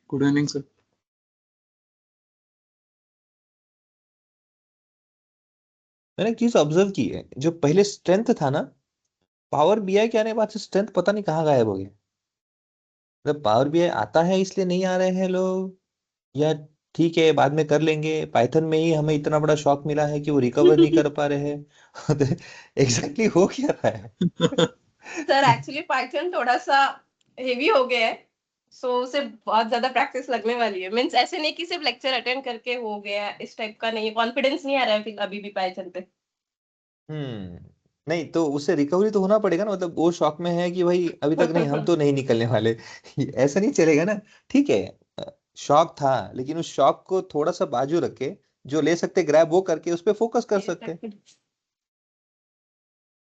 Good evening sir. मैंने एक चीज ऑब्जर्व की है, जो पहले स्ट्रेंथ था ना, पावर बीआई के आने के बाद से स्ट्रेंथ पता नहीं कहाँ गायब हो गया। मतलब पावर बीआई आता है इसलिए नहीं आ रहे हैं लोग, या ठीक है बाद में कर लेंगे। पाइथन में ही हमें इतना बड़ा शॉक मिला है कि वो रिकवर नहीं कर पा रहे हैं। तो एग्जैक्टली हो क्या रहा है? सर एक्चुअली पाइथन थोड़ा सा हेवी हो गया है, सो उसे बहुत ज्यादा प्रैक्टिस लगने वाली है। मींस ऐसे नहीं कि सिर्फ लेक्चर अटेंड करके हो गया, इस टाइप का नहीं है। कॉन्फिडेंस नहीं आ रहा है फिर अभी भी पाइथन पे। हम्म। नहीं तो उससे रिकवरी तो होना पड़ेगा ना। मतलब वो शॉक में है कि भाई अभी तक नहीं, हम तो नहीं निकलने वाले। ऐसा नहीं चलेगा ना। ठीक है, शॉक था लेकिन उस शॉक को थोड़ा सा बाजू रख के जो ले सकते ग्रैब वो करके उस पर फोकस कर सकते हैं।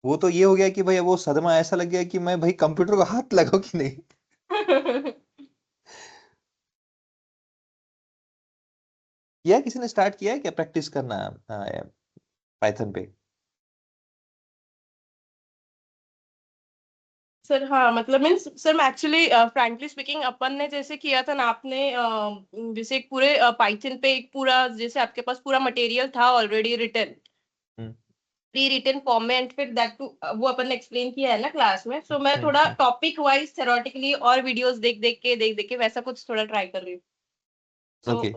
वो तो ये हो गया कि भाई वो सदमा ऐसा लग गया कि मैं भाई कंप्यूटर को हाथ लगाऊं कि नहीं। या किसी ने स्टार्ट किया है क्या प्रैक्टिस करना पाइथन पे? सर हाँ, मतलब means sir actually frankly speaking अपन ने जैसे किया था ना, आपने जैसे एक पूरे पाइथन पे एक पूरा, जैसे आपके पास पूरा मटेरियल था ऑलरेडी रिटन, हम्म प्री रिटन फॉर्म में, एंड फिर दैट टू वो अपन ने एक्सप्लेन किया है ना क्लास में। सो मैं थोड़ा हम्म। टॉपिक वाइज थेरोटिकली और वीडियोस देख देख के वैसा कुछ थोड़ा ट्राई कर रही हूँ। So okay.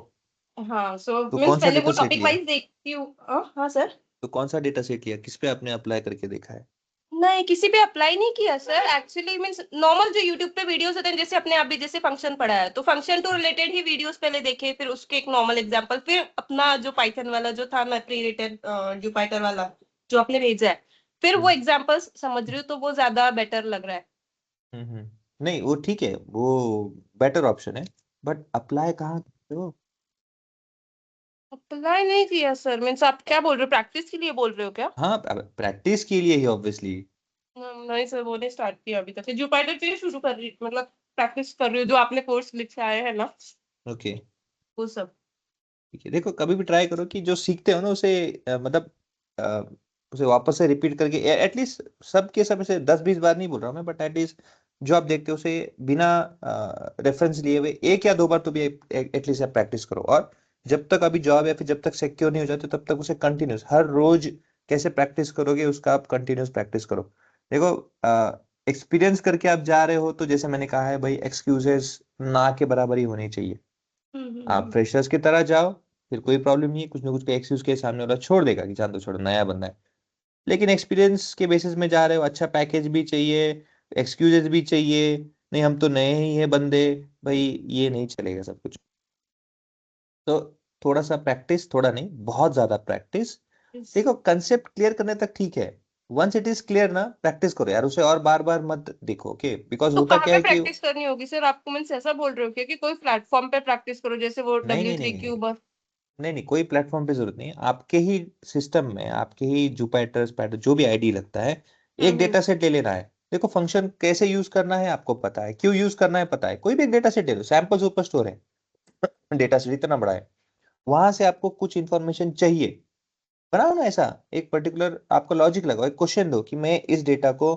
हाँ, सो तो मीन्स कौन सा पहले डेटा वो सेट टॉपिक लिया? वाइज देखती हूँ। हाँ सर। तो कौन सा डेटा सेट लिया, किस पे आपने अप्लाई करके देखा है? नहीं, किसी पे अप्लाई नहीं किया सर। एक्चुअली मीन्स नॉर्मल जो यूट्यूब पे वीडियोस होते हैं, जैसे अपने अभी जैसे फंक्शन पढ़ा है तो फंक्शन टू रिलेटेड ही वीडियोस पहले देखे, फिर उसके एक नॉर्मल एग्जांपल, फिर अपना जो पाइथन वाला जो था ना प्री रिटेन जुपिटर वाला जो आपने भेजा है, फिर वो हम्म एग्जांपल्स समझ रही हूँ, तो वो ज्यादा बेटर लग रहा है। नहीं वो ठीक है, वो बेटर ऑप्शन है। बट अप्लाई कहाँ करते हो? अप्लाई नहीं किया सर। मीन्स आप क्या बोल रहे हो, प्रैक्टिस के लिए बोल रहे हो क्या? हाँ, प्रैक्टिस के लिए ही ऑब्वियसली। नहीं सर, वो नहीं स्टार्ट किया अभी तक। जुपिटर से शुरू कर रही, मतलब प्रैक्टिस कर रही हूँ, जो आपने कोर्स लिखे आए हैं ना, ओके। वो सब। ठीक है, देखो कभी भी ट्राई करो कि जो सीखते हो ना उसे मतलब अ, उसे वापस से रिपीट करके एटलीस्ट सबके सब ऐसे 10-20 बार नहीं बोल रहा हूँ मैं, बट एटलीस्ट जो आप देखते हो उसे बिना रेफरेंस लिए हुए एक या दो बार तो भी एटलीस्ट आप प्रैक्टिस करो। और जब तक अभी जॉब या फिर जब तक सिक्योर नहीं हो जाते तब तक उसे कंटिन्यूस हर रोज कैसे प्रैक्टिस करोगे उसका आप कंटिन्यूस प्रैक्टिस करो। देखो एक्सपीरियंस करके आप जा रहे हो तो जैसे मैंने कहा है भाई, एक्सक्यूजेस ना के बराबर ही होनी चाहिए। आप हम्म। फ्रेशर्स की तरह जाओ, फिर कोई प्रॉब्लम नहीं है, कुछ ना कुछ एक्सक्यूज के सामने वाला छोड़ देगा कि जान दो छोड़ो नया बंदा है। लेकिन एक्सपीरियंस के बेसिस में जा रहे हो, अच्छा पैकेज भी चाहिए, एक्सक्यूजेस भी चाहिए, नहीं हम तो नए ही है बंदे, भाई ये नहीं चलेगा सब कुछ। तो थोड़ा सा प्रैक्टिस, थोड़ा नहीं बहुत ज्यादा प्रैक्टिस। देखो कंसेप्ट क्लियर करने तक ठीक है, वंस इट इज क्लियर ना प्रैक्टिस करो यार उसे, और बार बार मत देखो। ओके, बिकॉज तो होता कहाँ क्या पे है कि प्रैक्टिस करनी होगी सर आपको? मीन्स ऐसा बोल रहे हो क्या कि कोई प्लेटफॉर्म पे प्रैक्टिस करो, जैसे वो नहीं डब्ल्यू नहीं थ्री नहीं नहीं क्यूब और? नहीं नहीं, कोई प्लेटफॉर्म पे जरूरत नहीं है। आपके ही सिस्टम में, आपके ही जुपिटर स्पाइडर जो भी आईडी लगता है, एक हम्म। डेटा सेट ले लेना है। देखो फंक्शन कैसे यूज करना है आपको पता है, क्यों यूज करना है पता है, कोई भी एक डेटा सेट ले लो, सैंपल सुपर स्टोर है। डेटा सेट इतना बड़ा है, वहां से आपको कुछ इंफॉर्मेशन चाहिए, बनाओ ना ऐसा। एक पर्टिकुलर आपको लॉजिक लगाओ, एक क्वेश्चन दो कि मैं इस डेटा को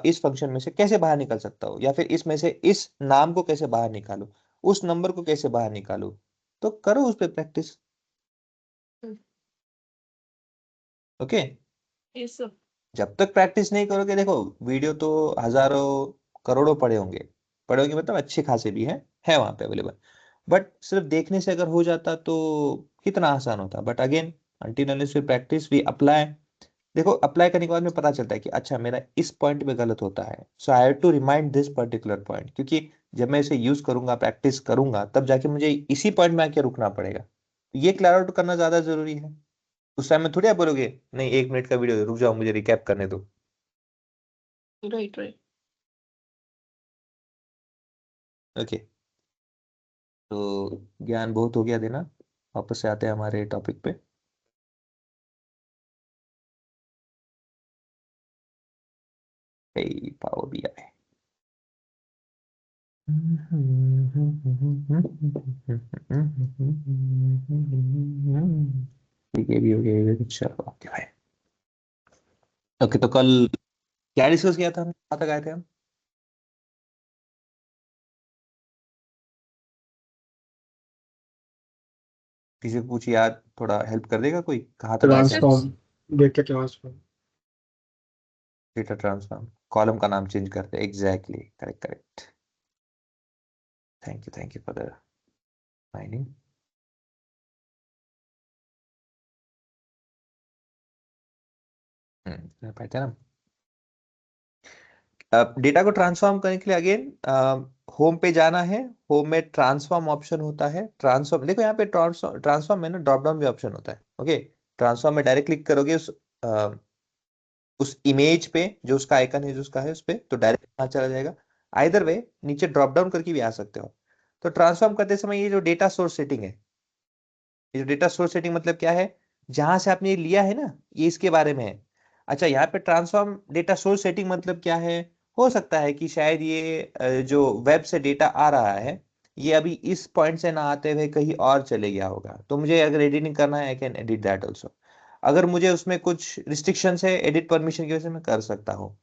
इस फंक्शन में से कैसे बाहर निकाल सकता हूँ, या फिर इसमें से इस नाम को कैसे बाहर निकालूं, उस नंबर को कैसे बाहर निकालूं। तो करो उस पर प्रैक्टिस। ओके। ये सब। जब तक प्रैक्टिस नहीं करोगे, देखो वीडियो तो हजारों करोड़ों पड़े होंगे मतलब अच्छे खासे भी हैं, है वहां पे अवेलेबल। बट सिर्फ देखने से अगर हो जाता तो कितना आसान होता। But again, until unless we practice we apply. देखो अप्लाई करने के बाद में पता चलता है कि अच्छा मेरा इस पॉइंट पे गलत होता है, so I have to remind this particular point, क्योंकि जब मैं इसे यूज करूंगा प्रैक्टिस करूंगा तब जाके मुझे इसी पॉइंट में आके रुकना पड़ेगा। तो ये क्लियर आउट करना ज्यादा जरूरी है। उस टाइम में थोड़ी आप बोलोगे नहीं 1 मिनट का वीडियो रुक जाओ मुझे रिकैप करने दो। Right right. ओके। तो ज्ञान बहुत हो गया देना, वापस से आते हैं हमारे टॉपिक पे। Power BI. ठीक है, भी हो गया ये भी। चलो ओके भाई। ओके, तो कल क्या डिस्कस किया था, हम कहाँ तक आए थे हम? किसी को पूछिए यार, थोड़ा हेल्प कर देगा कोई, कहाँ तक आया sense? Transform, data transform. Data transform, column का नाम चेंज करते हैं, exactly, correct correct. Thank you for the mining. Pattern. Data को ट्रांसफॉर्म करने के लिए अगेन होम पे जाना है। होम में ट्रांसफॉर्म ऑप्शन होता है। ट्रांसफॉर्म देखो यहाँ पे ट्रांसफॉर्म में ना ड्रॉप डाउन भी ऑप्शन होता है। ओके, ट्रांसफॉर्म में डायरेक्ट क्लिक करोगे उस इमेज पे, जो उसका आइकन है, जो उसका है, उस पे, तो डायरेक्ट वहां चला जाएगा। आइदर वे नीचे ड्रॉप डाउन करके भी आ सकते हो। तो ट्रांसफॉर्म करते समय ये जो डेटा सोर्स सेटिंग है, ये जो डेटा सोर्स सेटिंग मतलब क्या है, जहां से आपने ये लिया है ना, ये इसके बारे में है। अच्छा, यहाँ पे ट्रांसफॉर्म डेटा सोर्स सेटिंग मतलब क्या है? हो सकता है कि शायद ये जो वेब से डेटा आ रहा है, ये अभी इस पॉइंट से ना आते हुए कहीं और चले गया होगा, तो मुझे अगर एडिटिंग करना है, I can edit that also. अगर मुझे उसमें कुछ रिस्ट्रिक्शंस है एडिट परमिशन की वजह से, मैं कर सकता हूँ।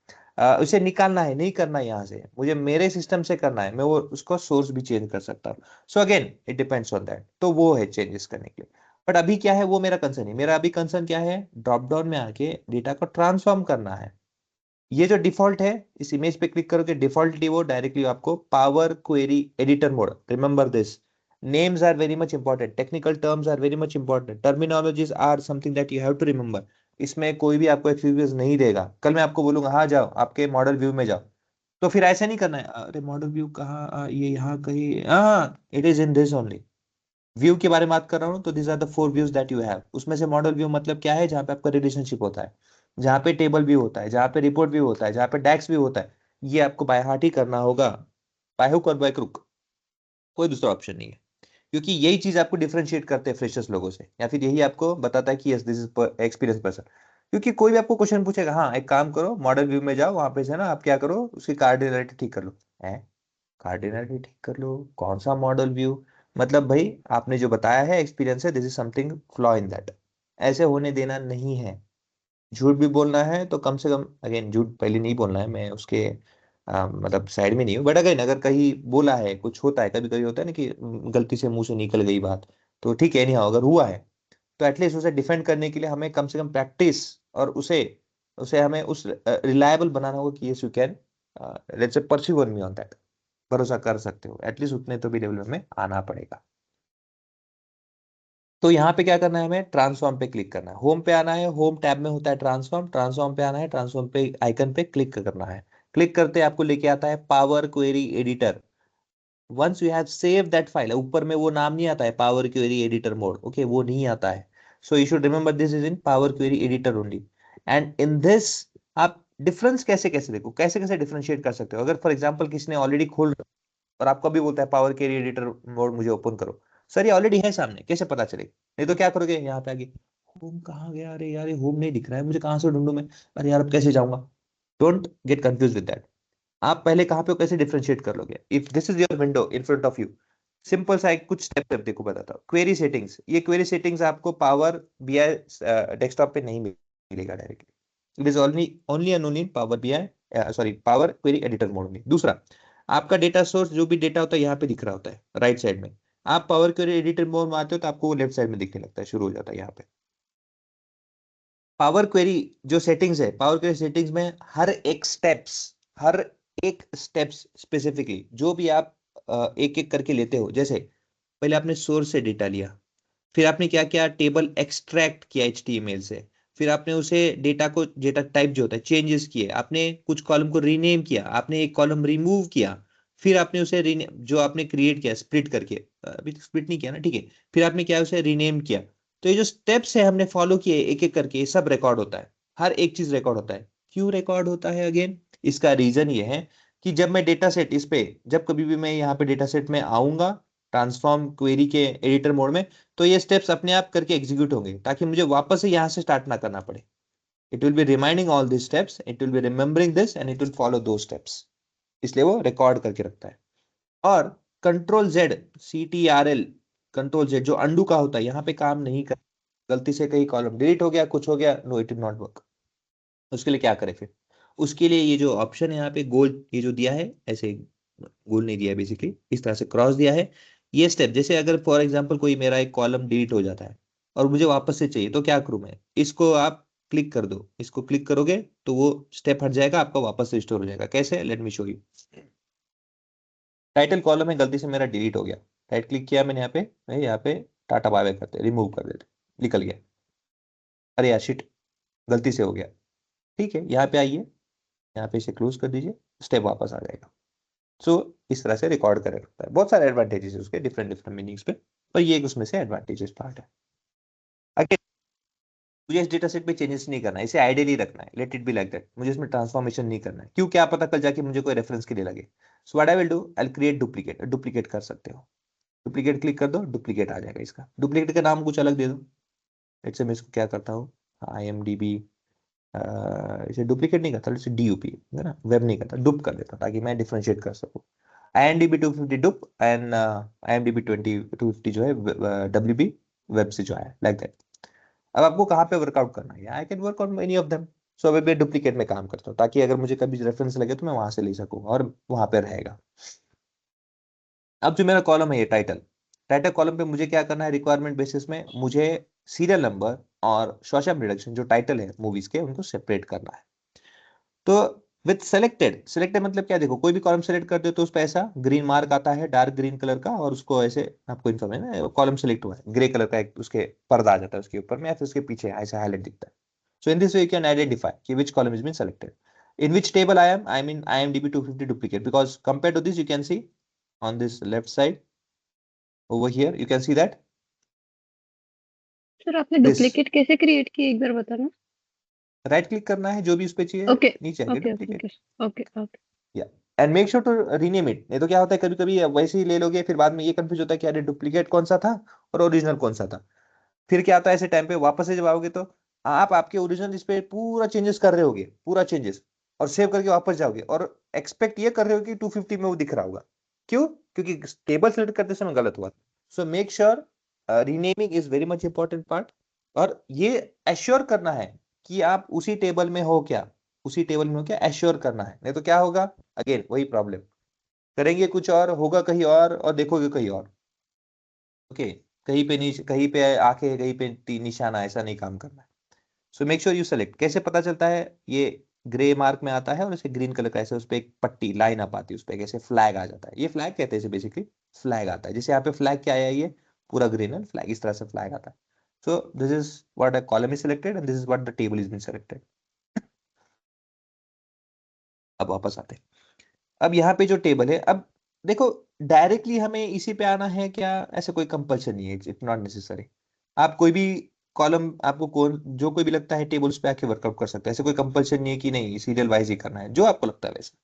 उसे निकालना है, नहीं करना है यहाँ से, मुझे मेरे सिस्टम से करना है, मैं वो उसको सोर्स भी चेंज कर सकता हूँ। So again it depends on that, तो वो है चेंजेस करने के लिए। बट अभी क्या है, वो मेरा कंसर्न है। मेरा अभी कंसर्न क्या है, ड्रॉप डाउन में आके डेटा को ट्रांसफॉर्म करना है। ये जो डिफॉल्ट है, इस इमेज पे क्लिक करोगे, डिफॉल्टली वो डायरेक्टली आपको power query editor mode, remember this, names are very much important, technical terms are very much important, terminologies are something that you have to remember। इसमें कोई भी आपको एक्सक्यूज नहीं देगा। कल मैं आपको बोलूंगा हाँ जाओ आपके मॉडल व्यू में जाओ, तो फिर ऐसा नहीं करना है, अरे मॉडल व्यू कहाँ, ये यहाँ कहीं, हाँ it is in this only. View के बारे में बात कर रहा हूँ, तो this are the 4 views that you have. उसमें से मॉडल व्यू मतलब क्या है, जहाँ पे आपका रिलेशनशिप होता है, जहाँ पे टेबल व्यू होता है, जहाँ पे रिपोर्ट व्यू होता है, जहाँ पे डैक्स व्यू होता है। ये आपको बाय हार्ट ही करना होगा, बाय हुक और बाय क्रुक, कोई दूसरा ऑप्शन नहीं है। क्योंकि यही चीज आपको डिफरेंशिएट करते हैं फ्रेशर्स लोगों से, या फिर यही आपको बताता है कि yes this is experience person. क्योंकि कोई भी आपको क्वेश्चन पूछेगा, हाँ एक काम करो, मॉडल व्यू में जाओ, वहां पे से ना आप क्या करो, उसकी कार्डिनलिटी ठीक कर लो। है, कार्डिनलिटी ठीक कर लो, कौन सा मॉडल व्यू? मतलब भाई आपने जो बताया है एक्सपीरियंस है, this is something flaw in that. ऐसे होने देना नहीं है। झूठ भी बोलना है तो कम से कम, अगेन झूठ पहले नहीं बोलना है, मैं उसके मतलब साइड में नहीं हूँ, बट अगेन अगर कहीं बोला है, कुछ होता है, कभी कभी होता है ना कि गलती से मुंह से निकल गई बात, तो ठीक है, नहीं अगर हुआ है, तो एटलीस्ट उसे डिफेंड करने के लिए हमें कम से कम प्रैक्टिस, और उसे उसे हमें उस रिलायबल बनाना होगा कि yes you can let's say pursue on me on that, भरोसा कर सकते हो, एटलीस्ट उतने तो भी लेवल में आना पड़ेगा। तो यहाँ पे क्या करना है, हमें ट्रांसफॉर्म पे क्लिक करना है, होम पे आना है, होम टैब में होता है ट्रांसफॉर्म, ट्रांसफॉर्म पे आना है, ट्रांसफॉर्म पे आइकन पे क्लिक करना है। क्लिक करते आपको लेके आता है power query editor. Once you have save that file, ऊपर में वो नाम नहीं आता है power query editor mode, okay, वो नहीं आता है। So you should remember this is in power query editor only. And in this आप डिफरेंस कैसे कैसे देखो, कैसे कैसे डिफरेंशिएट कर सकते हो। अगर फॉर एग्जाम्पल किसी ने ऑलरेडी खोल और आपको भी बोलता है पावर क्वेरी एडिटर मोड मुझे ओपन करो, सर ये ऑलरेडी है सामने, कैसे पता चलेगा? नहीं तो क्या करोगे, यहाँ पे आगे होम कहाँ गया, अरे यार ये होम नहीं दिख रहा है मुझे, कहाँ से ढूंढूं मैं, अरे यार अब कैसे जाऊंगा? Don't get confuse with that. आप पहले कहाँ पे हो, कैसे डिफरेंशिएट कर लोगे? If this is your window in front of you, simple सा एक कुछ स्टेप देखो, बताता हूँ। क्वेरी सेटिंग्स, ये क्वेरी सेटिंग्स आपको पावर बीआई डेस्कटॉप पे नहीं मिलेगा directly, it is only only and only power BI, sorry power query editor mode में। दूसरा, आपका डेटा सोर्स जो भी डेटा होता है यहाँ पे दिख रहा होता है राइट साइड में। आप पावर क्वेरी एडिटर मोड में आते हो तो आपको वो लेफ्ट साइड में दिखने लगता है, शुरू हो जाता है यहाँ पे। पावर क्वेरी जो सेटिंग्स है, पावर क्वेरी सेटिंग्स में हर एक स्टेप्स स्पेसिफिकली जो भी आप एक एक करके लेते हो, जैसे पहले आपने सोर्स से डेटा लिया, फिर आपने क्या किया, टेबल एक्सट्रैक्ट किया एचटीएमएल से, फिर आपने उसे डेटा को, डेटा टाइप जो होता है चेंजेस किए, आपने कुछ कॉलम को रीनेम किया, आपने एक कॉलम रिमूव किया, फिर आपने उसे जो आपने क्रिएट किया स्प्लिट करके, अभी तक स्प्लिट नहीं किया ना, ठीक है, फिर आपने क्या उसे रीनेम किया। तो ये जो स्टेप्स है हमने फॉलो किए एक एक करके, ये सब रिकॉर्ड होता है, हर एक चीज रिकॉर्ड होता है। क्यों रिकॉर्ड होता है? अगेन इसका रीजन ये है कि जब मैं डेटा सेट इस पे, जब कभी भी मैं यहाँ पे डेटा सेट में आऊंगा ट्रांसफॉर्म क्वेरी के एडिटर मोड में, तो ये स्टेप्स अपने आप करके एग्जीक्यूट होंगे, ताकि मुझे वापस से यहाँ से स्टार्ट ना करना पड़े। It will be reminding all this steps, it will be remembering this and it will follow दो स्टेप्स, इसलिए वो रिकॉर्ड करके रखता है। और control Z, CTRL, control Z जो अंडू का होता है, यहाँ पे काम नहीं कर, गलती से कहीं कॉलम डिलीट हो गया, कुछ हो गया, no it will not work. उसके लिए क्या करें फिर? उसके लिए ये जो ऑप्शन है यहाँ पे गोल, ये जो दिया है ऐसे, गोल नहीं दिया है बेसिकली, इस तरह से क्रॉस दिया है, ये स्टेप, जैसे अगर फॉर एग्जांपल कोई मेरा एक कॉलम डिलीट हो जाता है और मुझे वापस से चाहिए, तो क्या करूं मैं, इसको आप क्लिक कर दो, इसको क्लिक करोगे तो वो स्टेप हट जाएगा, आपका वापस से स्टोर हो जाएगा। कैसे, let me show you. Title column है, गलती से मेरा डिलीट हो गया, राइट क्लिक किया मैंने यहाँ पे टाटा बाय बाय करते, रिमूव कर देते, निकल गया, अरे यार शिट, गलती से हो गया। ठीक है, यहाँ पे आइए, यहाँ पे इसे क्लोज कर दीजिए, स्टेप वापस आ जाएगा। सो इस तरह से रिकॉर्ड कर रखता है। बहुत सारे एडवांटेजेस है उसके, डिफरेंट डिफरेंट मीनिंग्स पे, पर ये एक उसमें से एडवांटेजेस पार्ट है। अगेन, मुझे इस डेटा सेट पे चेंजेस नहीं करना है, इसे आइडियली रखना है, let it be like that, मुझे इसमें ट्रांसफॉर्मेशन नहीं करना है, क्यों, क्या पता कल जाके मुझे कोई रेफरेंस के लिए लगे। So what I will do, I will create duplicate. Duplicate कर सकते हो, डुप्लीकेट क्लिक कर दो, डुप्लीकेट आ जाएगा इसका। डुप्लीकेट का नाम कुछ अलग दे दो, लेट्स से मैं इसको क्या करता हूँ, IMDb, इसे डुप्लीकेट नहीं करता, इसे DUP है ना, वेब नहीं करता, डुप कर देता ताकि मैं डिफरेंशिएट कर सकूं। IMDb 250 डुप एंड IMDb 250 जो है WB वेब से जो है, लाइक दैट। अब आपको कहाँ पे वर्कआउट करना है, I can work on any of them. So अभी मैं डुप्लीकेट में काम करता हूँ ताकि अगर मुझे कभी रेफरेंस लगे तो मैं वहां से ले सकूँ और वहां पे रहेगा। अब जो मेरा कॉलम है ये टाइटल, टाइटल कॉलम पे मुझे क्या करना है, रिक्वायरमेंट बेसिस में मुझे सीरियल नंबर और शॉर्ट रिडक्शन जो टाइटल है मूवीज के, उनको सेपरेट करना है। तो विथ सेलेक्टेड, सेलेक्टेड मतलब क्या, देखो कोई भी कॉलम सेलेक्ट करते हो तो उस पर ऐसा ग्रीन मार्क आता है, डार्क ग्रीन कलर का, और उसको ऐसे आपको इन्फॉर्मेशन है कॉलम सेलेक्ट हुआ है, ग्रे कलर का एक उसके पर्दा आ जाता है उसके ऊपर में, या फिर उसके पीछे ऐसा हाईलाइट दिखता है। So in this way you can identify कि which column has been selected, in which table I am in IMDb 250 duplicate, because compared to this you can see on this left side over here you can see that sir आपने this, duplicate कैसे create की एक बार बताना। Right click करना है जो भी उस पे चाहिए, ओके नीचे आके okay okay duplicate, okay okay. Yeah and make sure to rename it. नहीं तो क्या होता है, कभी कभी वैसे ही ले लोगे, फिर बाद में ये कंफ्यूज होता है कि अरे डुप्लीकेट कौन सा था और ओरिजिनल कौन सा था। फिर क्या आता है, ऐसे टाइम पे वापस से जब आओगे तो आप आपके ओरिजिनल इस पे पूरा चेंजेस कर रहे होगे, पूरा चेंजेस, और सेव करके वापस जाओगे और एक्सपेक्ट ये कर रहे हो कि 250 में वो दिख रहा होगा। क्यों, क्योंकि टेबल सेलेक्ट करते समय गलत हुआ। So make sure renaming is very much important part, और ये एश्योर करना है कि आप उसी टेबल में हो क्या, उसी टेबल में हो क्या, एश्योर करना है। नहीं तो क्या होगा, अगेन वही प्रॉब्लम, करेंगे कुछ और, होगा कहीं और देखोगे कहीं और। ओके, कहीं पे नीचे, कहीं पे आंखें, कहीं पे निशाना, ऐसा नहीं काम करना है। So make sure you select. कैसे पता चलता है, ये ग्रे मार्क में आता है और इसे ग्रीन कलर का ऐसे उस पर एक पट्टी लाइन अप आती है, उस पर कैसे फ्लैग आ जाता है, ये फ्लैग कहते हैं इसे बेसिकली, फ्लैग आता है। जैसे यहाँ पे फ्लैग क्या आया, ये पूरा ग्रीन है फ्लैग, इस तरह से फ्लैग आता है। So this is what a column is selected and this is what the table is been selected. अब वापस आते हैं, अब यहाँ पे जो टेबल है, अब देखो डायरेक्टली हमें इसी पे आना है क्या, ऐसे कोई कंपल्शन नहीं है, इट्स नॉट नेसेसरी। आप कोई भी कॉलम, आपको कौन जो कोई भी लगता है टेबल्स पे आके वर्कआउट कर सकते हैं, ऐसे कोई कंपल्शन नहीं है कि नहीं सीरियल वाइज ही करना है, जो आपको लगता है वैसे।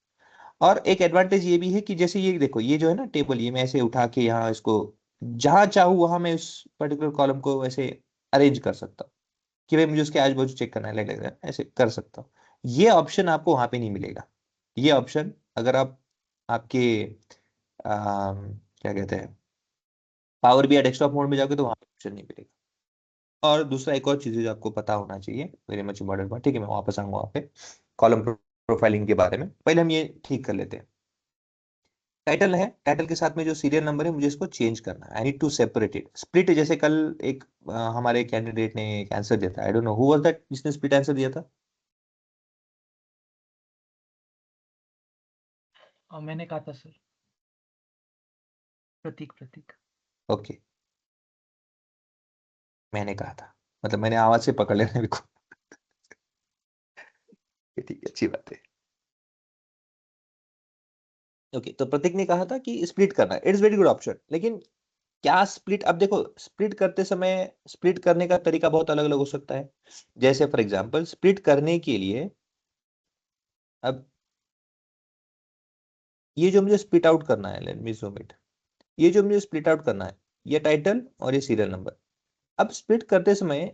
और एक एडवांटेज ये भी है कि जैसे ये देखो, ये जो है ना टेबल, ये मैं ऐसे उठा के यहाँ इसको जहां चाहूँ वहां मैं उस पर्टिकुलर कॉलम को ऐसे अरेंज कर सकता हूँ, कि भाई मुझे उसके आजू बाजू चेक करना है, ऐसे कर सकता हूँ। ये ऑप्शन आपको वहां पे नहीं मिलेगा। ये ऑप्शन अगर आप आपके क्या कहते हैं, पावर BI डेस्कटॉप मोड में जाओगे तो वहां पे ऑप्शन नहीं मिलेगा। और दूसरा एक और चीज है जो आपको पता होना चाहिए, वेरी मच इम्पोर्टेंट बात, ठीक है मैं वापस आऊंगा वहाँ पे कॉलम प्रोफाइलिंग के बारे में, पहले हम ये ठीक कर लेते हैं। टाइटल है, टाइटल के साथ में जो सीरियल नंबर है मुझे इसको चेंज करना है, I need to separate it, split. जैसे कल एक हमारे कैंडिडेट ने एक आंसर दिया था, I don't know who was that जिसने स्प्लिट आंसर दिया था। मैंने कहा था सर, प्रतीक प्रतीक। ओके, मैंने कहा था, मतलब मैंने आवाज से पकड़ लेना मेरे को। ठीक है, अच्छी बात है। ओके, तो प्रतीक ने कहा था कि स्प्लिट करना है, इट्स वेरी गुड ऑप्शन, लेकिन क्या स्प्लिट, अब देखो स्प्लिट करते समय स्प्लिट करने का तरीका बहुत अलग अलग हो सकता है। जैसे फॉर एग्जांपल स्प्लिट करने के लिए, अब ये जो मुझे स्प्लिट आउट करना है, लेट मी जूम इट, ये जो मुझे स्प्लिट आउट करना है, ये टाइटल और ये सीरियल नंबर। अब स्प्लिट करते समय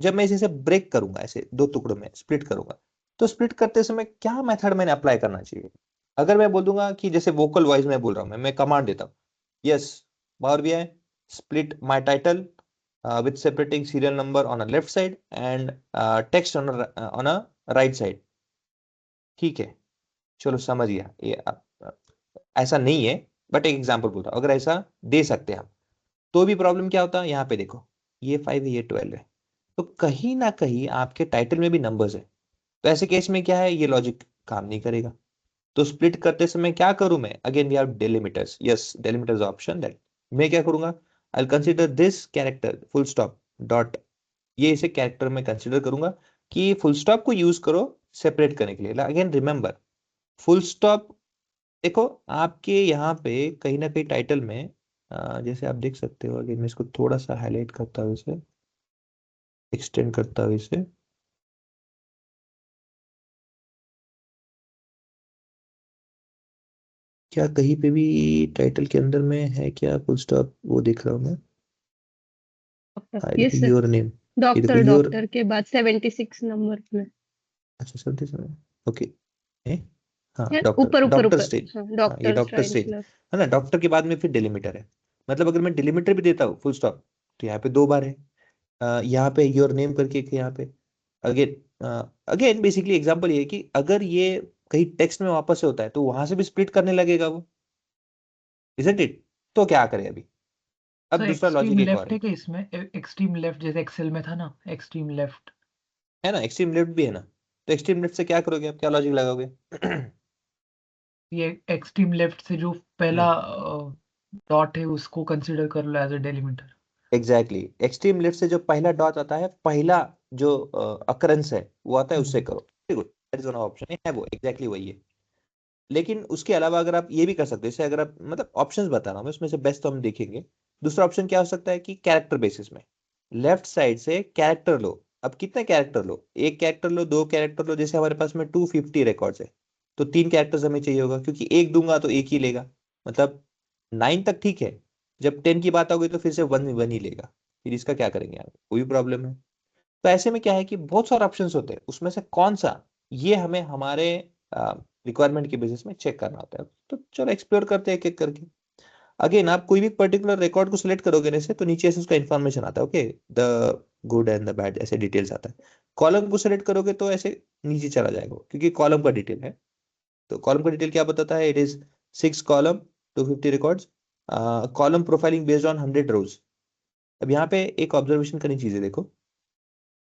जब मैं इसे ब्रेक करूंगा, ऐसे दो टुकड़ों में स्प्लिट करूंगा, तो स्प्लिट करते समय क्या मेथड मैंने अप्लाई करना चाहिए। अगर मैं बोल दूंगा कि जैसे वोकल वॉइस में बोल रहा हूं, मैं कमांड देता हूँ, yes power BI split my title with separating serial number on a left side and text on a right side। ठीक है, चलो समझ गया ये ऐसा नहीं है, बट एक एग्जाम्पल बोल रहा हूँ, अगर ऐसा दे सकते हैं हम तो भी प्रॉब्लम क्या होता है, यहाँ पे देखो ये 5 है ये 12 है, तो कहीं ना कहीं आपके टाइटल में भी नंबर्स है, तो ऐसे केस में क्या है, ये लॉजिक काम नहीं करेगा। तो स्प्लिट करते समय क्या करूं मैं, again we have delimiters, yes delimiters option, that मैं क्या करूंगा, I consider this character full stop dot, ये इसे कैरेक्टर में कंसीडर करूंगा कि फुल स्टॉप को यूज करो सेपरेट करने के लिए। अगेन रिमेंबर फुल स्टॉप, देखो आपके यहाँ पे कहीं ना कहीं टाइटल में जैसे आप देख सकते हो, अगेन मैं इसको थोड़ा सा हाईलाइट करता हूँ, इसे एक्सटेंड करता हूँ इसे, क्या कहीं पे भी टाइटल के अंदर में है क्या फुल स्टॉप, वो देख रहा हूँ मैं, डॉक्टर, हाँ ये देखो यस सर। योर नेम, ये देखो डॉक्टर, योर, डॉक्टर के बाद 76 नंबर में अच्छा सब देख रहे हैं, ओके, हाँ है, डॉक्टर, ऊपर ऊपर डॉक्टर ऊपर। स्टेज, हाँ, हाँ ये doctor doctor strange stage plus. है ना, डॉक्टर के बाद में फिर डिलीमीटर है, मतलब अगर मैं डिलीमीटर भी देता हूँ फुल स्टॉप तो यहाँ पे 2 बार है, यहाँ पे योर नेम करके एक है यहाँ पे, अगेन अगेन बेसिकली एग्जांपल ये है कि अगर ये कहीं टेक्स्ट में वापस से होता है तो वहां से भी स्प्लिट करने लगेगा वो, इजंट इट, तो क्या करें अभी, अब सर दूसरा लॉजिक एक्सट्रीम एक और लेफ्ट है है क्या इसमें? एक्सट्रीम लेफ्ट जैसे एक्सेल में था ना, एक्सट्रीम लेफ्ट। है ना, एक्सट्रीम लेफ्ट भी है ना, तो एक्सट्रीम लेफ्ट से क्या करोगे आप, क्या लॉजिक लगाओगे ये एक्सट्रीम लेफ्ट से जो पहला हम्म, डॉट है उसको कंसीडर कर लो as a delimiter. Exactly extreme left से जो पहला डॉट आता है, पहला जो अकरेंस है वो आता है, उससे करो, ठीक है, दैट इज वन ऑप्शन है वो, एग्जैक्टली वही है। लेकिन उसके अलावा अगर आप ये भी कर सकते हो, जैसे अगर आप मतलब ऑप्शंस बता रहा हूँ मैं, उसमें से बेस्ट तो हम देखेंगे, दूसरा ऑप्शन क्या हो सकता है कि कैरेक्टर बेसिस में लेफ्ट साइड से कैरेक्टर लो, अब कितने कैरेक्टर लो, एक कैरेक्टर लो, 2 कैरेक्टर लो, जैसे हमारे पास में 250 रिकॉर्ड्स है तो 3 कैरेक्टर्स हमें चाहिए होगा, क्योंकि एक दूंगा तो एक ही लेगा, मतलब 9 तक ठीक है, जब 10 की बात होगी तो फिर से वन वन ही लेगा, फिर इसका क्या करेंगे यार, कोई प्रॉब्लम है। तो ऐसे में क्या है कि बहुत सारे ऑप्शंस होते हैं, उसमें से कौन सा, ये हमें हमारे रिक्वायरमेंट के बेसिस में चेक करना होता है, तो चलो एक्सप्लोर करते हैं एक एक करके। अगेन आप कोई भी पर्टिकुलर रिकॉर्ड को सिलेक्ट करोगे ना से, तो नीचे से उसका इन्फॉर्मेशन आता है, okay the good and the bad ऐसे डिटेल्स आता है, कॉलम को सिलेक्ट करोगे तो ऐसे नीचे चला जाएगा क्योंकि कॉलम का डिटेल है, तो कॉलम का डिटेल क्या बताता है, it is 6 column 250 records, column profiling based on 100 रोज। अब यहाँ पे एक ऑब्जर्वेशन करनी चीज है, देखो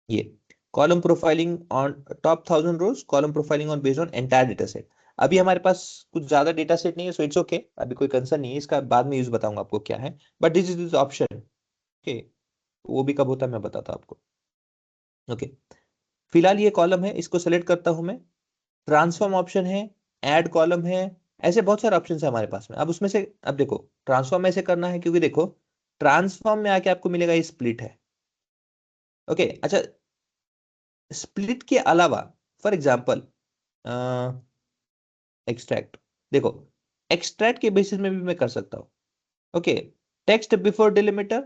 ये column profiling on top 1000 rows, column profiling on based on entire data set. अभी हमारे पास कुछ ज्यादा डेटा सेट नहीं है, सो इट्स ओके, अभी कोई कंसर्न नहीं है, इसका बाद में यूज बताऊंगा आपको क्या है, but this is this option, okay, वो भी कब होता है मैं बताता हूं आपको, ओके। फिलहाल ये कॉलम है, इसको सेलेक्ट करता हूं मैं, ट्रांसफॉर्म ऑप्शन है, ऐड कॉलम है, ऐसे बहुत सारे ऑप्शन है हमारे पास में। अब उसमें से अब देखो ट्रांसफॉर्म ऐसे करना है क्योंकि देखो ट्रांसफॉर्म में आके आपको मिलेगा ये स्प्लिट है, ओके। अच्छा स्प्लिट के अलावा फॉर एग्जाम्पल एक्सट्रैक्ट, देखो एक्सट्रैक्ट के बेसिस में भी मैं कर सकता हूँ, okay, text before delimiter,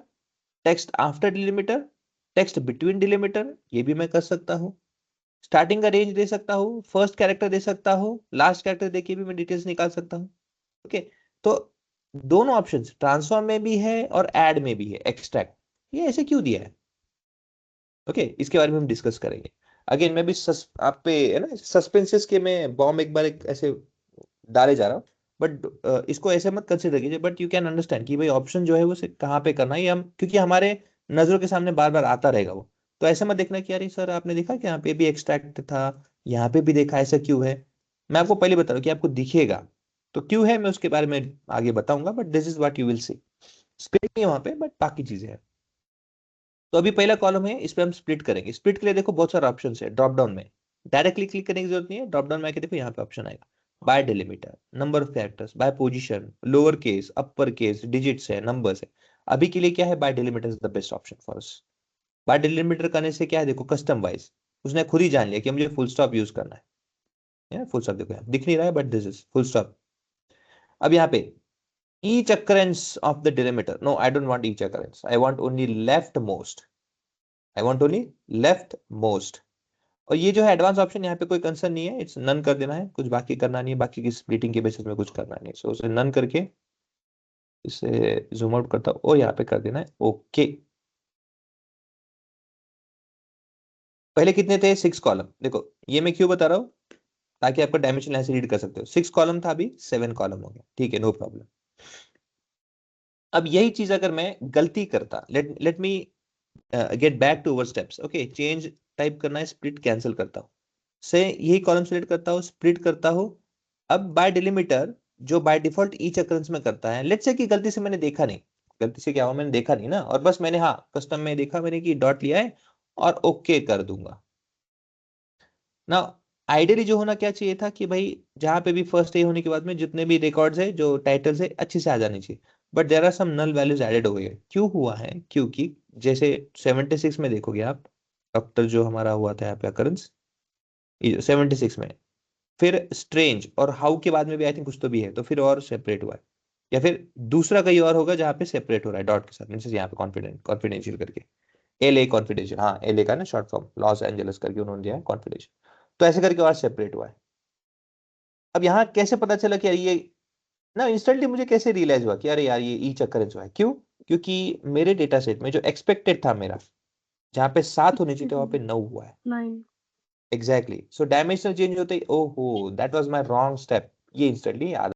text after delimiter, text between delimiter, ये भी मैं कर सकता हूँ, स्टार्टिंग का रेंज दे सकता हूँ, फर्स्ट कैरेक्टर दे सकता हूँ, लास्ट कैरेक्टर देके भी मैं डिटेल्स निकाल सकता हूँ, ओके। तो दोनों ऑप्शन ट्रांसफॉर्म में भी है और ऐड में भी है एक्सट्रैक्ट, ये ऐसे क्यों दिया है, ओके, इसके बारे में हम डिस्कस करेंगे। अगेन मैं भी आप पे है ना सस्पेंसेस के मैं बॉम्ब एक बार एक ऐसे डाले जा रहा हूँ, बट इसको ऐसे मत कंसिडर कीजिए, बट यू कैन अंडरस्टैंड कि भाई ऑप्शन जो है वो कहाँ पे करना है, ये हम क्योंकि हमारे नजरों के सामने बार बार आता रहेगा वो, तो ऐसे मत देखना कि अरे सर आपने देखा कि यहाँ पे भी एक्सट्रैक्ट था, यहाँ पे भी देखा, ऐसा क्यों है, मैं आपको पहले बता रहा हूँ कि आपको दिखेगा, तो क्यों है मैं उसके बारे में आगे बताऊंगा, but this is what you will see, split नहीं है वहां पे बट बाकी चीजें हैं। तो अभी पहला कॉलम है, इस पे हम स्प्लिट करेंगे, स्प्लिट के लिए देखो बहुत सारे ऑप्शन है, ड्रॉप डाउन में डायरेक्टली क्लिक करने की जरूरत नहीं है, ड्रॉप डाउन में आके देखो यहाँ पे ऑप्शन आएगा, by delimiter, number of characters, by position, lower case, upper case, digits है, नंबर्स है। अभी के लिए क्या है, by delimiter is the best option for us. By delimiter करने से क्या है, देखो कस्टम वाइज उसने खुद ही जान लिया कि मुझे फुल स्टॉप यूज करना है, फुल स्टॉप देखो यहाँ दिख नहीं रहा है but this is full stop. अब यहाँ पे each occurrence of the delimiter, no I don't want each occurrence, I want only leftmost, I want only leftmost। और ये जो है एडवांस ऑप्शन, यहाँ पे कोई कंसर्न नहीं है, इट्स नन कर देना है, कुछ बाकी करना नहीं है, बाकी की स्प्लिटिंग के बेसिस में कुछ करना नहीं है, सो उसे नन करके इसे जूम आउट करता हूँ और यहाँ पे कर देना है ओके। पहले कितने थे, 6 कॉलम, देखो ये मैं क्यों बता रहा हूँ ताकि आपका डायमेंशन ऐसे रीड कर सकते हो, 6 कॉलम था, अभी 7 कॉलम हो गया, ठीक है नो प्रॉब्लम। अब यही चीज अगर मैं गलती करता, let me get back to our steps. Okay, change type करना है, स्प्लिट कैंसिल करता हूँ, से यही कॉलम सेलेक्ट करता हूँ, स्प्लिट करता हूँ। अब बाय डिलिमीटर जो बाय डिफॉल्ट ईच अकरेंस में करता है, लेट्स से कि गलती से मैंने देखा नहीं, गलती से क्या हुआ मैंने देखा नहीं ना, और बस मैंने हाँ कस्टम में देखा मैंने कि डॉट लिया है और ओके कर दूंगा ना। आइडियली जो होना क्या चाहिए था कि भाई जहां पे भी फर्स्ट ए होने के बाद में जितने भी रिकॉर्ड्स है जो टाइटल्स है अच्छे से आ जाने चाहिए, but there are some null values added हो गए। क्यों हुआ है? क्योंकि जैसे 76 में देखोगे आप, डॉक्टर जो हमारा हुआ था यहाँ पे अकरेंस 76 में, फिर स्ट्रेंज और हाउ के बाद में भी आई थिंक कुछ तो भी है, तो फिर और सेपरेट हुआ है, या फिर दूसरा कहीं और होगा जहाँ पे सेपरेट हो रहा है डॉट के साथ, मींस यहाँ पे कॉन्फिडेंशियल करके, एल ए कॉन्फिडेंशियल, हाँ एल ए का ना शॉर्ट फॉर्म, लॉस एंजलिस करके उन्होंने दिया है कॉन्फिडेंशियल, तो ऐसे करके और सेपरेट हुआ है। अब यहाँ कैसे पता चला कि यार ये ना, इंस्टेंटली मुझे कैसे रियलाइज हुआ कि अरे यार ये ईच अकरेंस हुआ है। क्यों? क्योंकि मेरे डेटा सेट में जो एक्सपेक्टेड था मेरा, जहाँ पे 7 होने चाहिए थे वहां पे 9 हुआ है। 9 एग्जैक्टली, सो डायमेंशनल चेंज होते ही ओहो that was my wrong step, ये इंस्टेंटली याद